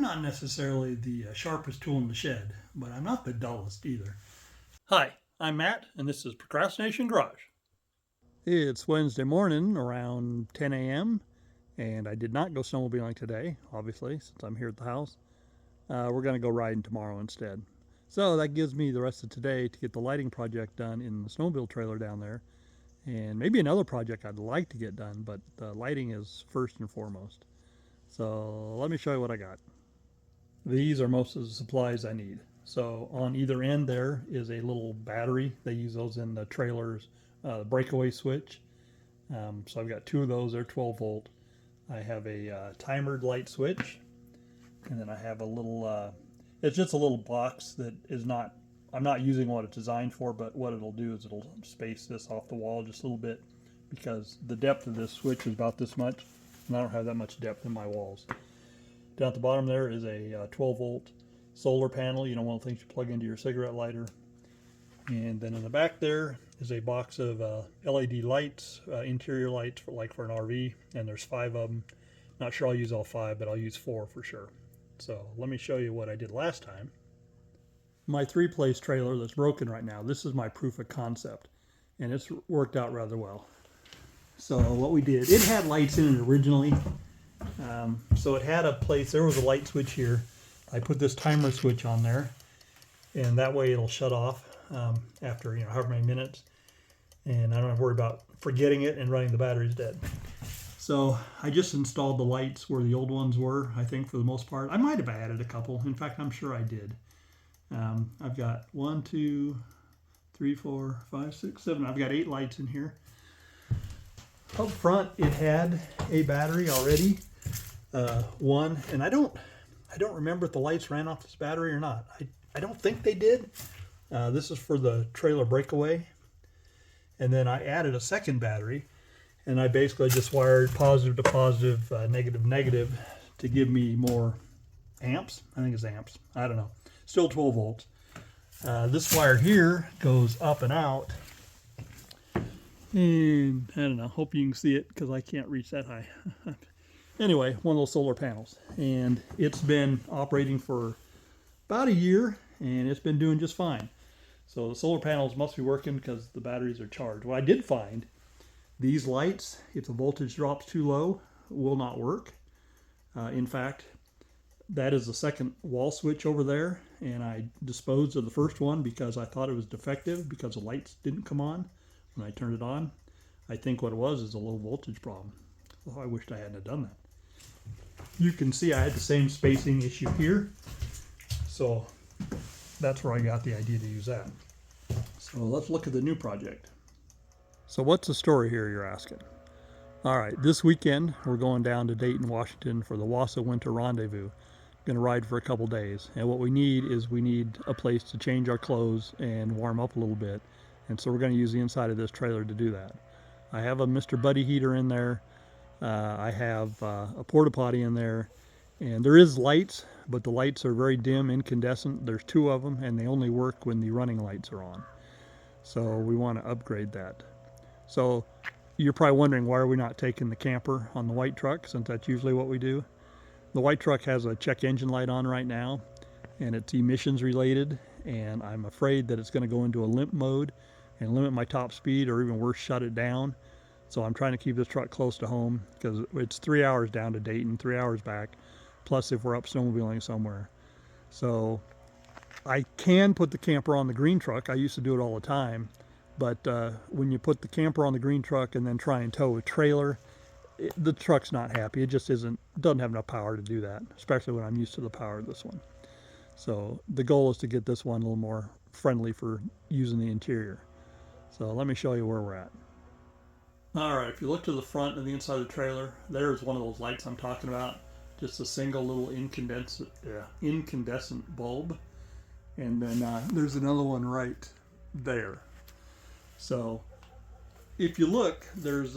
not necessarily the sharpest tool in the shed, but I'm not the dullest either. Hi, I'm Matt, and this is Procrastination Garage. It's Wednesday morning around 10 a.m., and I did not go snowmobiling today, obviously, since I'm here at the house. We're going to go riding tomorrow instead. So that gives me the rest of today to get the lighting project done in the snowmobile trailer down there, and maybe another project I'd like to get done, but the lighting is first and foremost. So let me show you what I got. These are most of the supplies I need. So on either end there is a little battery. They use those in the trailer's breakaway switch. So I've got two of those. They're 12 volt. I have a timered light switch, and then I have a little. It's just a little box that is not. I'm not using what it's designed for, but what it'll do is it'll space this off the wall just a little bit, because the depth of this switch is about this much, and I don't have that much depth in my walls. Down at the bottom there is a 12 volt solar panel, one of the things you plug into your cigarette lighter. And then in the back there is a box of LED lights, interior lights for an RV, and there's 5 of them. Not sure I'll use all 5, but I'll use 4 for sure. So let me show you what I did last time. My 3-place trailer that's broken right now, this is my proof of concept, and it's worked out rather well. So what we did, it had lights in it originally. So it had a place, there was a light switch here. I put this timer switch on there, and that way it'll shut off after however many minutes, and I don't have to worry about forgetting it and running the batteries dead. So I just installed the lights where the old ones were, I think, for the most part. I might have added a couple. In fact, I'm sure I did. I've got 1, 2, 3, 4, 5, 6, 7. I've got 8 lights in here. Up front, it had a battery already. One, and I don't remember if the lights ran off this battery or not. I don't think they did. This is for the trailer breakaway. And then I added a second battery, and I basically just wired positive to positive, negative to negative, to give me more amps. I think it's amps. I don't know. Still 12 volts. This wire here goes up and out. And I don't know, hope you can see it because I can't reach that high. Anyway, one of those solar panels, and it's been operating for about a year, and it's been doing just fine. So the solar panels must be working because the batteries are charged. What I did find, these lights, if the voltage drops too low, will not work. In fact, that is the second wall switch over there, and I disposed of the first one because I thought it was defective because the lights didn't come on when I turned it on. I think what it was is a low voltage problem. Oh, I wished I hadn't have done that. You can see I had the same spacing issue here, so that's where I got the idea to use that. So let's look at the new project. So what's the story here, you're asking? All right, this weekend we're going down to Dayton, Washington for the Wausau Winter Rendezvous. Going to ride for a couple days, and what we need a place to change our clothes and warm up a little bit, and so we're going to use the inside of this trailer to do that. I have a Mr. Buddy heater in there. I have a porta potty in there, and there is lights, but the lights are very dim, incandescent. There's 2 of them, and they only work when the running lights are on. So we want to upgrade that. So you're probably wondering, why are we not taking the camper on the white truck, since that's usually what we do. The white truck has a check engine light on right now, and it's emissions related, and I'm afraid that it's going to go into a limp mode and limit my top speed, or even worse, shut it down. So I'm trying to keep this truck close to home because it's 3 hours down to Dayton, 3 hours back, plus if we're up snowmobiling somewhere. So I can put the camper on the green truck. I used to do it all the time. But when you put the camper on the green truck and then try and tow a trailer, the truck's not happy. It just doesn't have enough power to do that, especially when I'm used to the power of this one. So the goal is to get this one a little more friendly for using the interior. So let me show you where we're at. Alright, if you look to the front and the inside of the trailer, there's one of those lights I'm talking about. Just a single little incandescent bulb. And then there's another one right there. So if you look, there's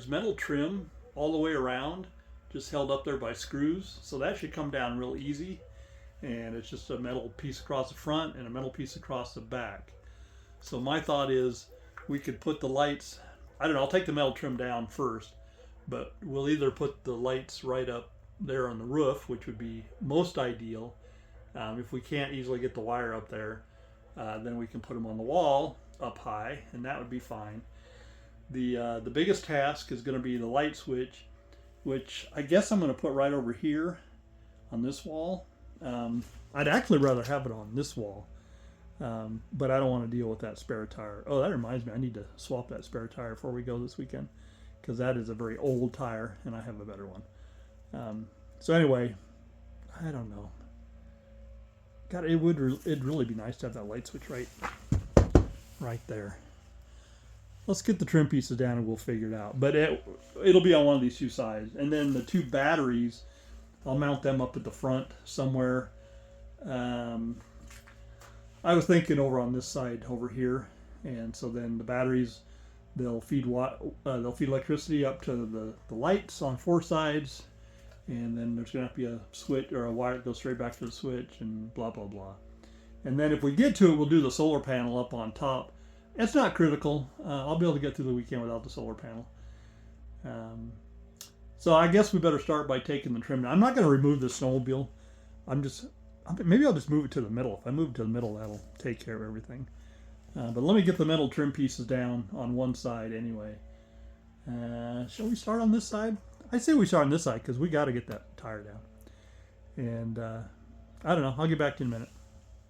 metal trim all the way around, just held up there by screws. So that should come down real easy. And it's just a metal piece across the front and a metal piece across the back. So my thought is we could put the lights, I don't know, I'll take the metal trim down first, but we'll either put the lights right up there on the roof, which would be most ideal. If we can't easily get the wire up there, then we can put them on the wall up high, and that would be fine. The biggest task is going to be the light switch, which I guess I'm going to put right over here on this wall. I'd actually rather have it on this wall, but I don't want to deal with that spare tire. Oh, that reminds me, I need to swap that spare tire before we go this weekend, because that is a very old tire, and I have a better one. So anyway, I don't know. God, it'd really be nice to have that light switch right there. Let's get the trim pieces down and we'll figure it out. But it'll be on one of these two sides. And then the two batteries, I'll mount them up at the front somewhere. I was thinking over on this side over here. And so then the batteries, they'll feed electricity up to the lights on four sides. And then there's going to have to be a switch or a wire that goes straight back to the switch and blah, blah, blah. And then if we get to it, we'll do the solar panel up on top. It's not critical. I'll be able to get through the weekend without the solar panel. So I guess we better start by taking the trim down. I'm not going to remove the snowmobile. Maybe I'll just move it to the middle. If I move it to the middle, that'll take care of everything. But let me get the metal trim pieces down on one side anyway. Shall we start on this side? I say we start on this side because we got to get that tire down. And I don't know. I'll get back to you in a minute.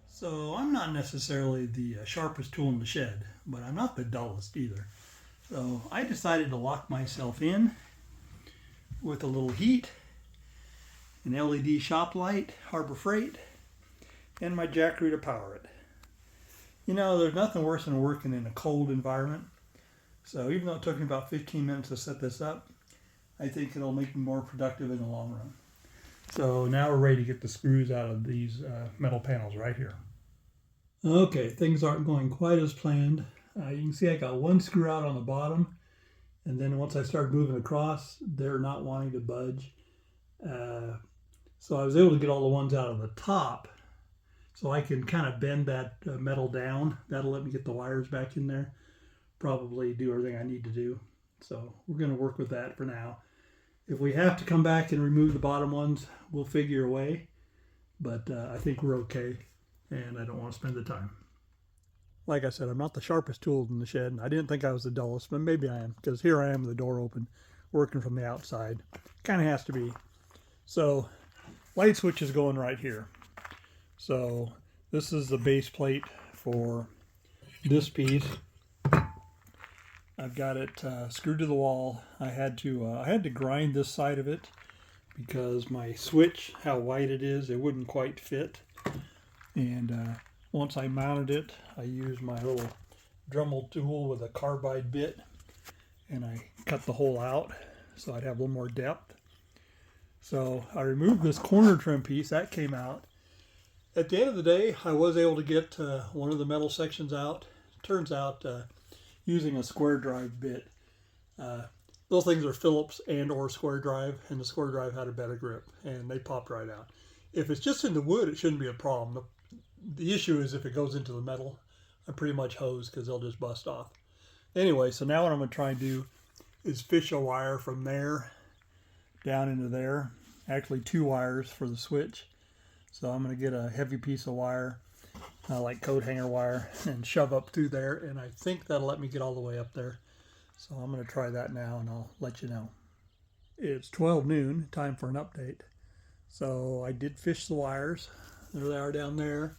So I'm not necessarily the sharpest tool in the shed, but I'm not the dullest either. So I decided to lock myself in with a little heat, an LED shop light, Harbor Freight, and my Jackery to power it. You know, there's nothing worse than working in a cold environment. So even though it took me about 15 minutes to set this up, I think it'll make me more productive in the long run. So now we're ready to get the screws out of these metal panels right here. Okay, things aren't going quite as planned. You can see I got one screw out on the bottom, and then once I started moving across, they're not wanting to budge. So I was able to get all the ones out of the top, so I can kind of bend that metal down. That'll let me get the wires back in there, probably do everything I need to do. So we're going to work with that for now. If we have to come back and remove the bottom ones, we'll figure a way. But I think we're okay, and I don't want to spend the time. Like I said, I'm not the sharpest tool in the shed, and I didn't think I was the dullest, but maybe I am, because here I am with the door open, working from the outside. Kind of has to be. So, light switch is going right here. So, this is the base plate for this piece. I've got it screwed to the wall. I had to grind this side of it because my switch, how wide it is, it wouldn't quite fit. And once I mounted it, I used my little Dremel tool with a carbide bit, and I cut the hole out so I'd have a little more depth. So I removed this corner trim piece. That came out. At the end of the day, I was able to get one of the metal sections out. Turns out using a square drive bit. Those things are Phillips and or square drive, and the square drive had a better grip, and they popped right out. If it's just in the wood, it shouldn't be a problem. The issue is if it goes into the metal, I'm pretty much hosed because they'll just bust off. Anyway, so now what I'm going to try and do is fish a wire from there down into there. Actually 2 wires for the switch. So I'm going to get a heavy piece of wire, like coat hanger wire, and shove up through there, and I think that'll let me get all the way up there. So I'm going to try that now, and I'll let you know. It's 12 noon, time for an update. So I did fish the wires. There they are down there.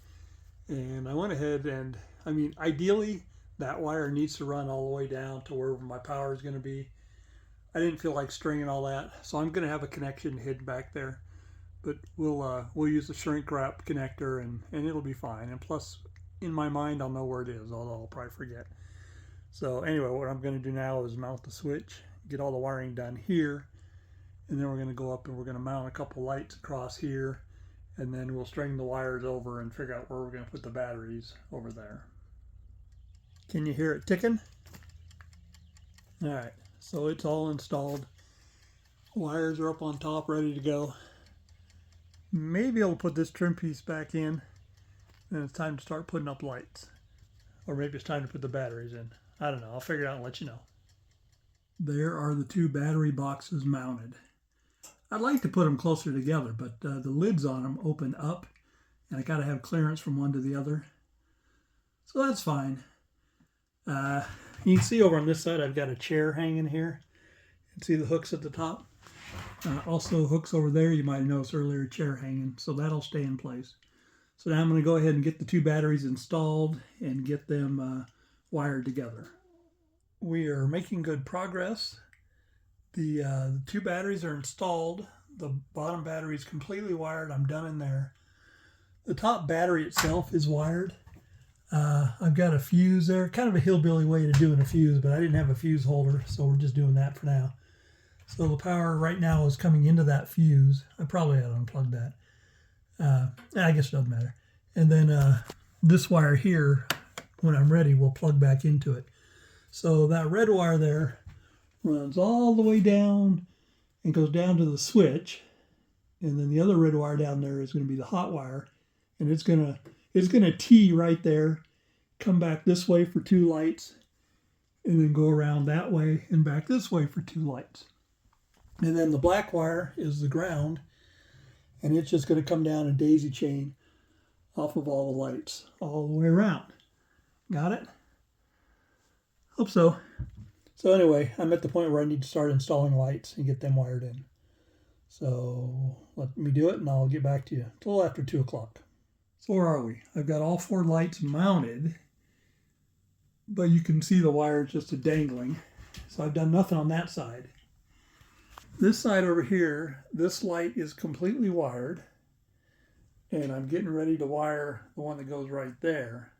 And I went ahead and, I mean, ideally, that wire needs to run all the way down to wherever my power is going to be. I didn't feel like stringing all that, so I'm going to have a connection hidden back there. But we'll use the shrink wrap connector, and it'll be fine. And plus, in my mind, I'll know where it is, although I'll probably forget. So anyway, what I'm going to do now is mount the switch, get all the wiring done here, and then we're going to go up and we're going to mount a couple lights across here, and then we'll string the wires over and figure out where we're going to put the batteries over there. Can you hear it ticking? All right, so it's all installed. Wires are up on top, ready to go. Maybe I'll put this trim piece back in, and it's time to start putting up lights. Or maybe it's time to put the batteries in. I don't know. I'll figure it out and let you know. There are the 2 battery boxes mounted. I'd like to put them closer together, but the lids on them open up, and I got to have clearance from one to the other. So that's fine. You can see over on this side, I've got a chair hanging here. You can see the hooks at the top. Also hooks over there, you might have noticed earlier, a chair hanging, so that'll stay in place. So now I'm going to go ahead and get the two batteries installed and get them wired together. We are making good progress. The two batteries are installed. The bottom battery is completely wired. I'm done in there. The top battery itself is wired. I've got a fuse there, kind of a hillbilly way to doing a fuse, but I didn't have a fuse holder, so we're just doing that for now. So the power right now is coming into that fuse. I probably ought to unplug that. I guess it doesn't matter. And then this wire here, when I'm ready, will plug back into it. So that red wire there runs all the way down and goes down to the switch. And then the other red wire down there is going to be the hot wire. And it's going to tee right there, come back this way for two lights, and then go around that way and back this way for two lights. And then the black wire is the ground, and it's just going to come down a daisy chain off of all the lights all the way around. Got it? Hope so. So anyway, I'm at the point where I need to start installing lights and get them wired in. So let me do it, and I'll get back to you. It's a little after 2 o'clock. So where are we? I've got all 4 lights mounted, but you can see the wires just dangling. So I've done nothing on that side. This side over here, this light is completely wired, and I'm getting ready to wire the one that goes right there,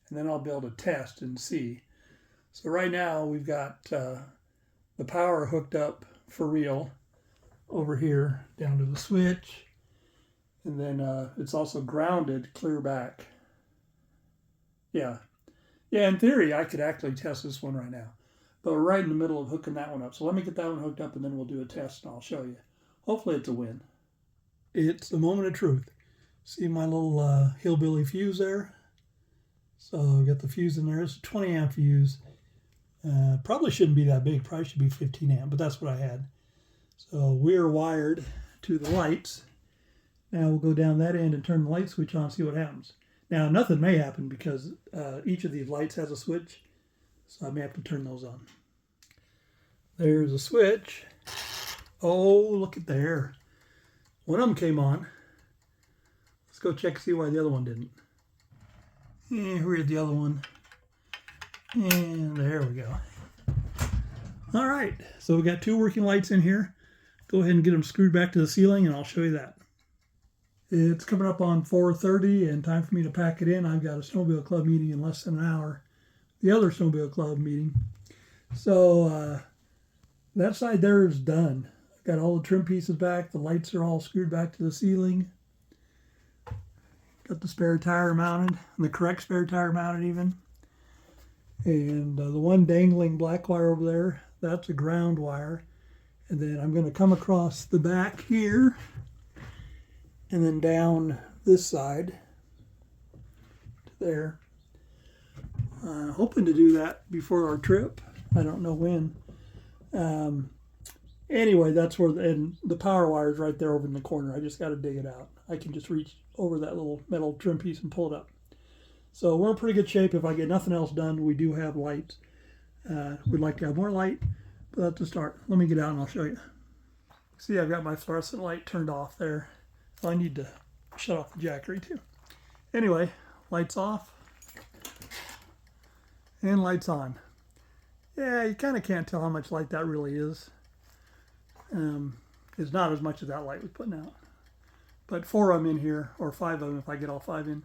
and then I'll be able to test and see. So right now we've got the power hooked up for real over here down to the switch, and then it's also grounded clear back. Yeah, in theory I could actually test this one right now. But we're right in the middle of hooking that one up. So let me get that one hooked up, and then we'll do a test, and I'll show you. Hopefully it's a win. It's the moment of truth. See my little hillbilly fuse there? So I've got the fuse in there. It's a 20 amp fuse. Probably shouldn't be that big. Probably should be 15 amp, but that's what I had. So we're wired to the lights. Now we'll go down that end and turn the light switch on and see what happens. Now nothing may happen because each of these lights has a switch. So I may have to turn those on. There's a switch. Oh, look at there. One of them came on. Let's go check and see why the other one didn't. Where's the other one? And there we go. All right, so we got 2 working lights in here. Go ahead and get them screwed back to the ceiling, and I'll show you that. It's coming up on 4:30 and time for me to pack it in. I've got a Snowmobile Club meeting in less than an hour. The other Snowmobile Club meeting. So that side there is done. I've got all the trim pieces back. The lights are all screwed back to the ceiling. Got the spare tire mounted, and the correct spare tire mounted even. And the one dangling black wire over there, that's a ground wire. And then I'm going to come across the back here and then down this side to there. Hoping to do that before our trip. I don't know when. Anyway, that's where the power wire is right there over in the corner. I just got to dig it out. I can just reach over that little metal trim piece and pull it up. So we're in pretty good shape. If I get nothing else done, we do have lights. We'd like to have more light, but that's a start. Let me get out and I'll show you. See, I've got my fluorescent light turned off there. I need to shut off the jackery too. Anyway, lights off. And lights on. Yeah, you kind of can't tell how much light that really is. It's not as much as that light was putting out. But 4 of them in here, or 5 of them if I get all 5 in.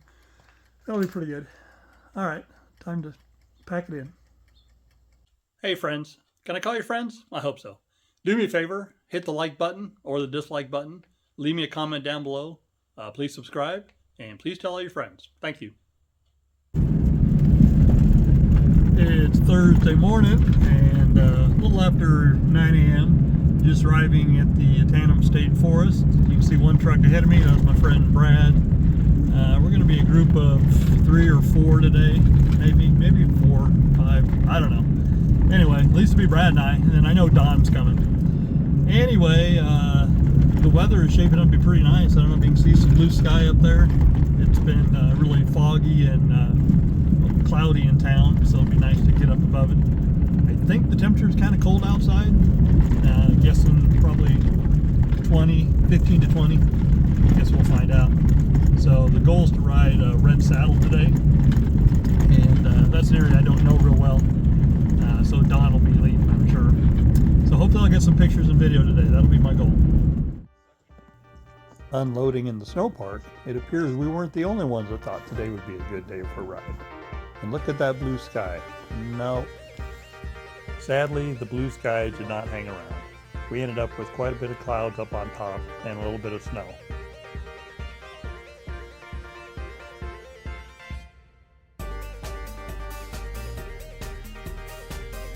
That'll be pretty good. All right, time to pack it in. Hey friends, can I call you friends? I hope so. Do me a favor, hit the like button or the dislike button. Leave me a comment down below. Please subscribe, and please tell all your friends. Thank you. It's Thursday morning, and a little after 9 a.m. Just arriving at the Tandem State Forest. You can see one truck ahead of me. That's my friend Brad. We're going to be a group of 3 or 4 today. Maybe 4, 5. I don't know. Anyway, at least it'll be Brad and I. And then I know Don's coming. Anyway, the weather is shaping up to be pretty nice. I don't know if you can see some blue sky up there. It's been really foggy and cloudy in town, so it'll be nice to get up above it. I think the temperature is kind of cold outside. Guessing probably 15 to 20. I guess we'll find out. So the goal is to ride a red saddle today, and that's an area I don't know real well. So Don will be leading, I'm sure. So hopefully I'll get some pictures and video today. That'll be my goal. Unloading in the snow park, it appears we weren't the only ones that thought today would be a good day for a ride. And look at that blue sky. No. Sadly, the blue sky did not hang around. We ended up with quite a bit of clouds up on top and a little bit of snow.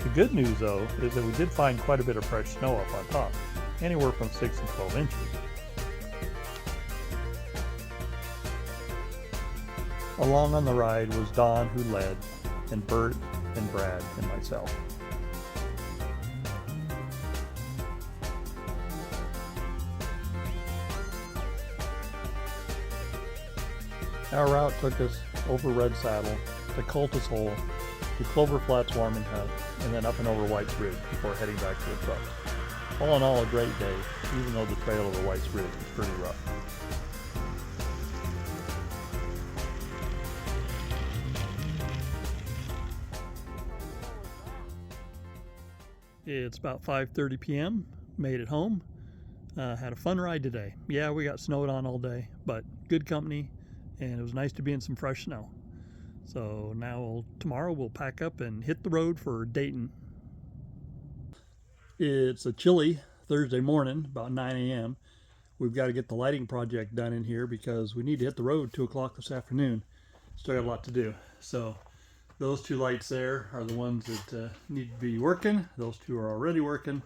The good news, though, is that we did find quite a bit of fresh snow up on top, anywhere from 6 to 12 inches. Along on the ride was Don, who led, and Bert and Brad and myself. Our route took us over Red Saddle, to Cultus Hole, to Clover Flats Warming Hut, and then up and over White's Ridge before heading back to the truck. All in all, a great day, even though the trail over White's Ridge was pretty rough. It's about 5:30 p.m. Made it home. Had a fun ride today. Yeah, we got snowed on all day, but good company, and it was nice to be in some fresh snow. So now tomorrow we'll pack up and hit the road for Dayton. It's a chilly Thursday morning, about 9 a.m. We've got to get the lighting project done in here because we need to hit the road 2 o'clock this afternoon. Still got a lot to do. So those 2 lights there are the ones that need to be working. Those 2 are already working.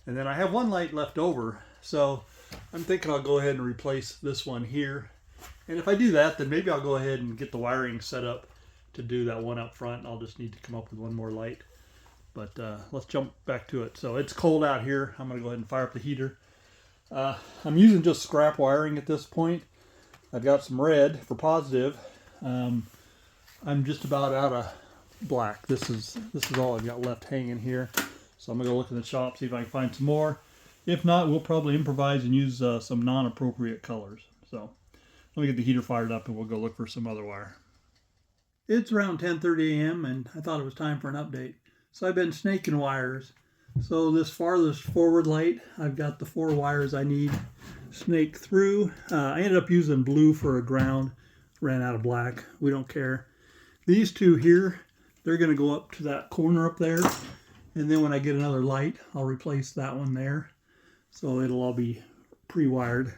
And then I have 1 light left over. So I'm thinking I'll go ahead and replace this one here. And if I do that, then maybe I'll go ahead and get the wiring set up to do that one up front. I'll just need to come up with 1 more light. But let's jump back to it. So it's cold out here. I'm going to go ahead and fire up the heater. I'm using just scrap wiring at this point. I've got some red for positive. I'm just about out of black. This is all I've got left hanging here. So I'm going to go look in the shop, see if I can find some more. If not, we'll probably improvise and use some non-appropriate colors. So let me get the heater fired up and we'll go look for some other wire. It's around 10:30 a.m. and I thought it was time for an update. So I've been snaking wires. So this farthest forward light, I've got the 4 wires I need snake through. I ended up using blue for a ground. Ran out of black. We don't care. These 2 here, they're going to go up to that corner up there. And then when I get another light, I'll replace that one there. So it'll all be pre-wired.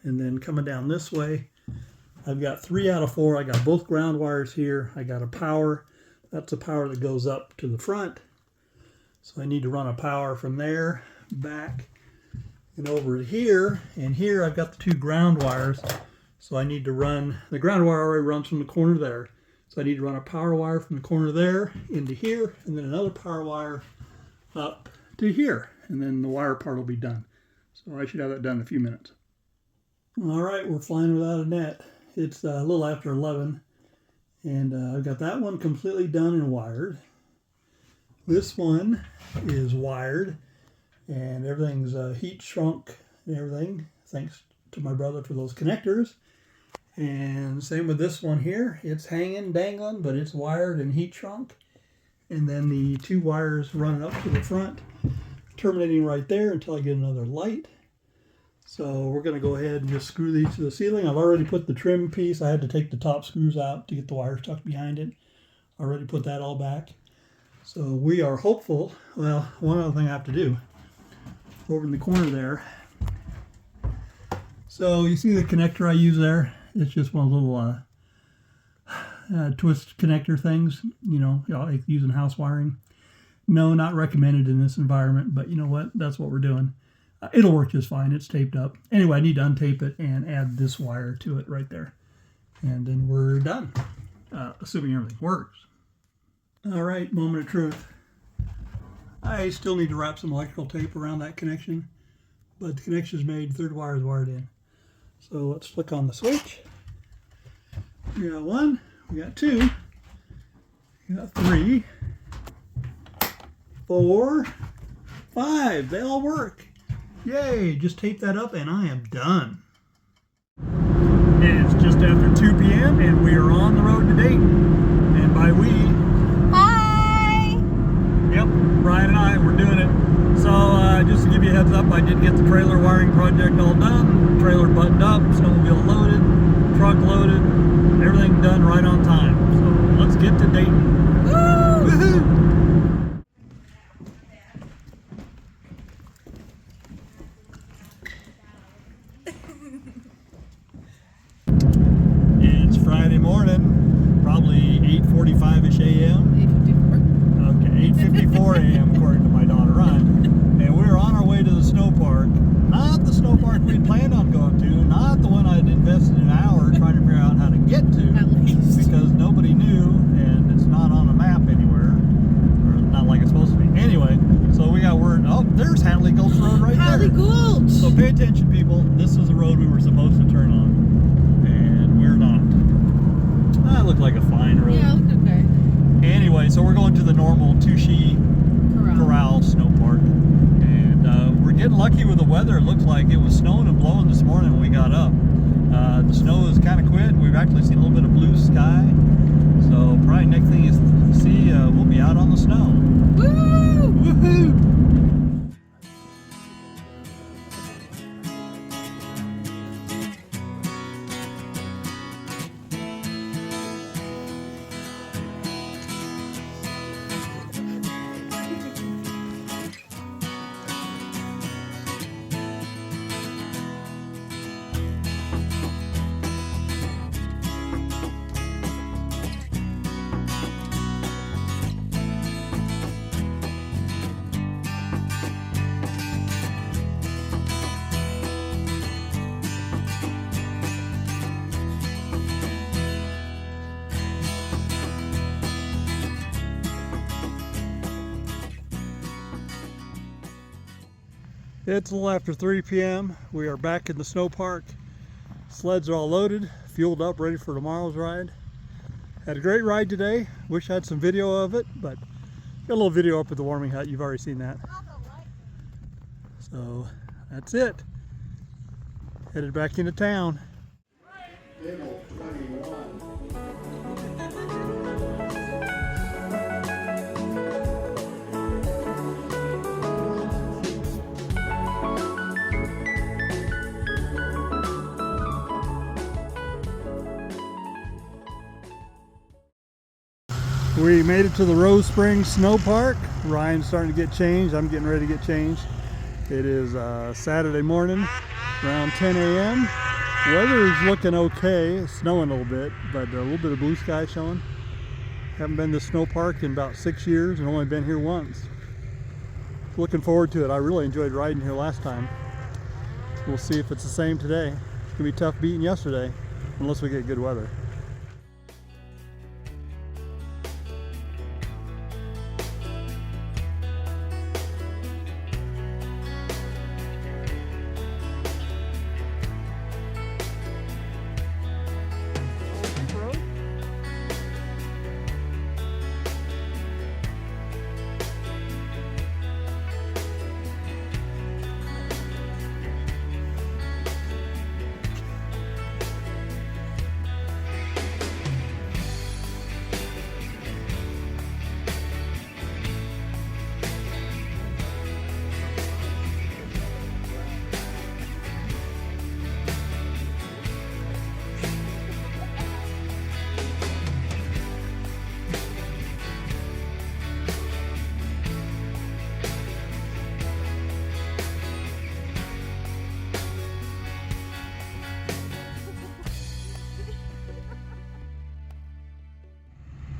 And then coming down this way, I've got 3 out of 4. I got both ground wires here. I got a power. That's a power that goes up to the front. So I need to run a power from there back and over to here. And here I've got the 2 ground wires. So I need to run, the ground wire already runs from the corner there. So I need to run a power wire from the corner there into here, and then another power wire up to here. And then the wire part will be done. So I should have that done in a few minutes. All right, we're flying without a net. It's a little after 11. And I've got that one completely done and wired. This one is wired, and everything's heat shrunk and everything, thanks to my brother for those connectors. And same with this one here. It's hanging, dangling, but it's wired and heat shrunk. And then the 2 wires running up to the front, terminating right there until I get another light. So we're going to go ahead and just screw these to the ceiling. I've already put the trim piece. I had to take the top screws out to get the wire stuck behind it. I already put that all back. So we are hopeful. Well, one other thing I have to do over in the corner there. So you see the connector I use there? It's just one of those little twist connector things, like using house wiring. No, not recommended in this environment, but you know what? That's what we're doing. It'll work just fine. It's taped up. Anyway, I need to untape it and add this wire to it right there. And then we're done, assuming everything works. All right, moment of truth. I still need to wrap some electrical tape around that connection, but the connection's made, third wire is wired in. So let's flick on the switch. We got 1, we got 2, we got 3, 4, 5. They all work. Yay, just tape that up and I am done. It's just after 2 p.m. and we are on the road to Dayton. And by we... Hi! Yep, Ryan and I, we're doing it. So just to give you a heads up, I did get the trailer wiring project all done. Trailer buttoned up, snowmobile loaded, truck loaded, everything done right on time. So let's get to Dayton. Woo! Woohoo! It's Friday morning, probably 8:45ish a.m. 8:54. Okay, 8:54 a.m. according to my daughter Ryan. And we're on our way to the snow park. Not the snow park we'd planned on going to, not the one I'd invested an hour trying to figure out how to get to. At least. Because nobody knew and it's not on a map anywhere. Or not like it's supposed to be. Anyway, so we got word, oh, there's Hadley Gulch Road right Hadley there. Gulch! So pay attention, people. This is the road we were supposed to turn on. And we're not. That looked like a fine road. Yeah, it looked okay. Anyway, so we're going to the normal Tushy Corral Snow Park. And we're getting lucky with the weather. It looks like it was snowing and blowing this morning when we got up. The snow has kind of quit. We've actually seen a little bit of blue sky. So probably next thing you see, we'll be out on the snow. Woo! Woohoo! It's a little after 3 p.m. We are back in the snow park. Sleds are all loaded, fueled up, ready for tomorrow's ride. Had a great ride today. Wish I had some video of it, but got a little video up at the warming hut. You've already seen that. So that's it. Headed back into town. We made it to the Rose Springs Snow Park. Ryan's starting to get changed. I'm getting ready to get changed. It is Saturday morning, around 10 a.m. Weather is looking okay. It's snowing a little bit, but a little bit of blue sky showing. Haven't been to the snow park in about 6 years and only been here once. Looking forward to it. I really enjoyed riding here last time. We'll see if it's the same today. It's gonna be tough beating yesterday, unless we get good weather.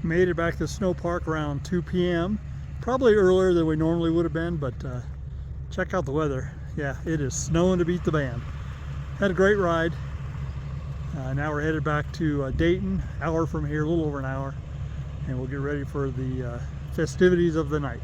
Made it back to the snow park around 2 p.m. Probably earlier than we normally would have been, but check out the weather. Yeah, it is snowing to beat the band. Had a great ride. Now we're headed back to Dayton, hour from here, a little over an hour, and we'll get ready for the festivities of the night.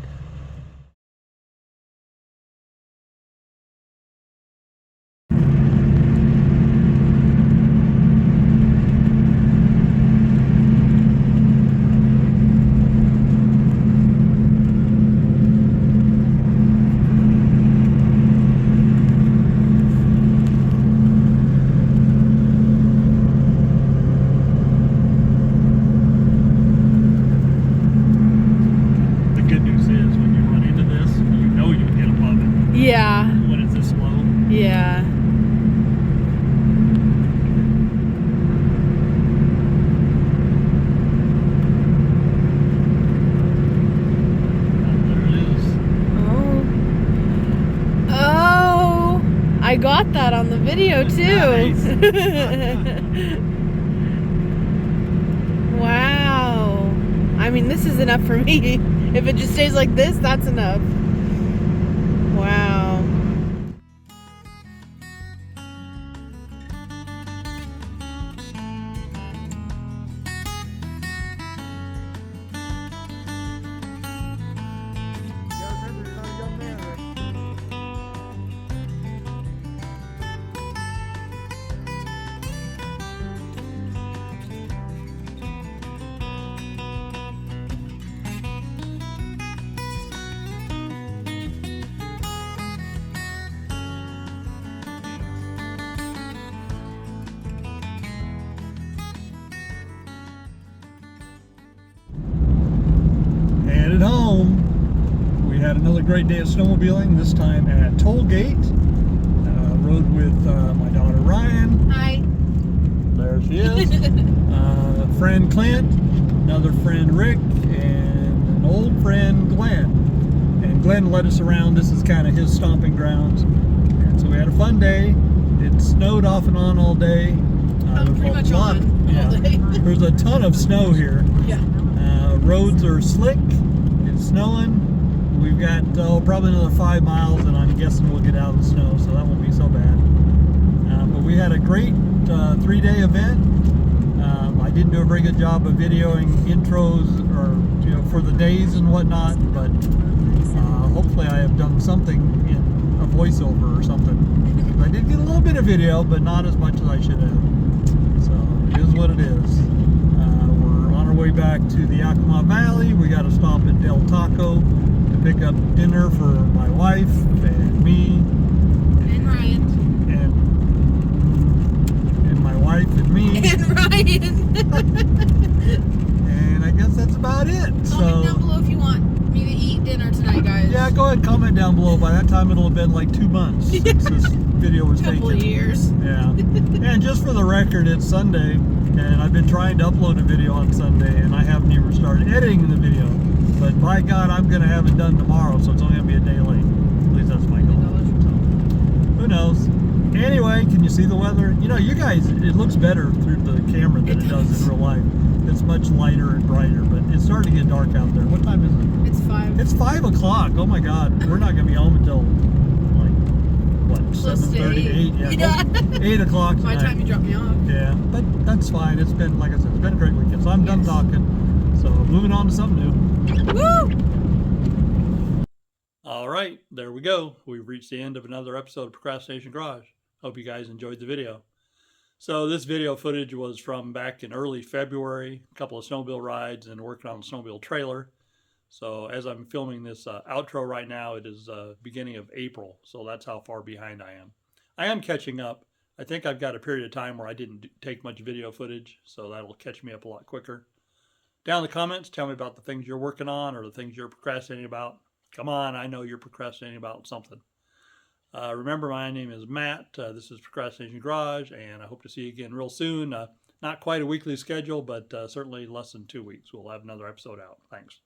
that on the video too. Wow. I mean, this is enough for me. If it just stays like this, that's enough. Wow. And at home, we had another great day of snowmobiling, this time at Tollgate. Rode with my daughter Ryan. Hi. There she is. Friend Clint, another friend Rick, and an old friend Glenn. And Glenn led us around. This is kind of his stomping grounds. And so we had a fun day. It snowed off and on all day. Pretty much all day. There's a ton of snow here. Yeah. Roads are slick. It's snowing. We've got probably another 5 miles, and I'm guessing we'll get out of the snow, so that won't be so bad. But we had a great 3-day event. I didn't do a very good job of videoing intros or for the days and whatnot, but hopefully I have done something in a voiceover or something. I did get a little bit of video, but not as much as I should have. So it is what it is. We're on our way back to the Yakima Valley. We got to stop at Del Taco to pick up dinner for my wife and me And Ryan. and my wife and me. And Ryan. And I guess that's about it. Comment down below if you want me to eat dinner tonight, guys. Yeah, go ahead, comment down below. By that time it'll have been like 2 months since this video was taken. Couple of years. Yeah. And just for the record, it's Sunday, and I've been trying to upload a video on Sunday, and I haven't even started editing the video. But by God, I'm going to have it done tomorrow, so it's only going to be a day late. At least that's my goal. So, who knows? Anyway, can you see the weather? You know, you guys, it looks better through the camera than it does in real life. It's much lighter and brighter, but it's starting to get dark out there. What time is it? It's 5. It's 5 o'clock. Oh my God, we're not going to be home until like what, Close to 7:30, 8? Yeah. 8 o'clock By tonight. the time you drop me off. Yeah, but that's fine. It's been, like I said, it's been a great weekend. So I'm done talking. So moving on to something new. Woo! All right, there we go. We've reached the end of another episode of Procrastination Garage. Hope you guys enjoyed the video. So this video footage was from back in early February, a couple of snowmobile rides and working on the snowmobile trailer. So as I'm filming this outro right now, it is beginning of April. So that's how far behind I am. I am catching up. I think I've got a period of time where I didn't take much video footage, so that'll catch me up a lot quicker. Down in the comments, tell me about the things you're working on or the things you're procrastinating about. Come on, I know you're procrastinating about something. Remember, my name is Matt. This is Procrastination Garage, and I hope to see you again real soon. Not quite a weekly schedule, but certainly less than 2 weeks. We'll have another episode out. Thanks.